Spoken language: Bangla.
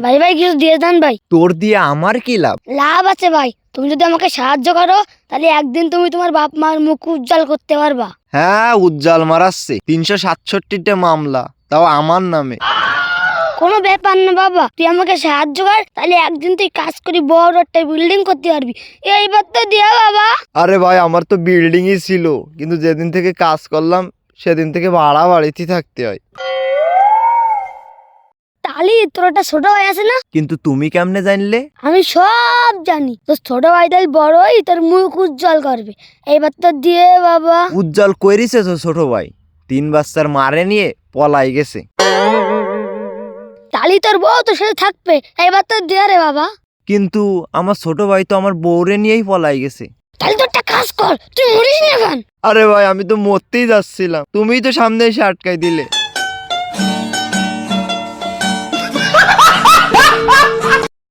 ভাই ভাই কিছু দিয়ে দেন ভাই। তোর দিয়ে আমার কি লাভ? লাভ আছে ভাই, তুমি যদি আমাকে সাহায্য করো তাহলে একদিন তুমি তোমার বাপ মার মুখ উজ্জ্বল করতে পারবা। হ্যাঁ, উজ্জ্বল মারাচ্ছে 367টা মামলা, তাও আমার নামে। কোনো ব্যাপার না বাবা, তুই আমাকে সাহায্য কর, তাহলে একদিন তুই কাজ করি বড় একটা বিল্ডিং করতে পারবি। এইবার তো দিয়া বাবা। আরে ভাই, আমার তো বিল্ডিংই ছিল, কিন্তু যেদিন থেকে কাজ করলাম সেদিন থেকে ভাড়া বাড়িতে থাকতে হয়। তাহলে তোর একটা ছোট ভাই আছে না? কিন্তু তুমি কেমনে জানলে? আমি সব জানি, তোর ছোট ভাই তাই বড়ই তোর মুখ উজ্জ্বল করবে। এইবার তো দিয়ে বাবা। উজ্জ্বল করিছে তো ছোট ভাই, 3 বাচ্চার মারে নিয়ে পলাই গেছে। তালি তোর বউ তোর সাথে থাকবে, এইবার তো দিয়ে রে বাবা। কিন্তু আমার ছোট ভাই তো আমার বউরে নিয়েই পলাই গেছে। তাহলে তো একটা কাজ কর, তুই মরিস না কেন? আরে ভাই, আমি তো মরতেই যাচ্ছিলাম, তুমিই তো সামনে এসে আটকাই দিলে।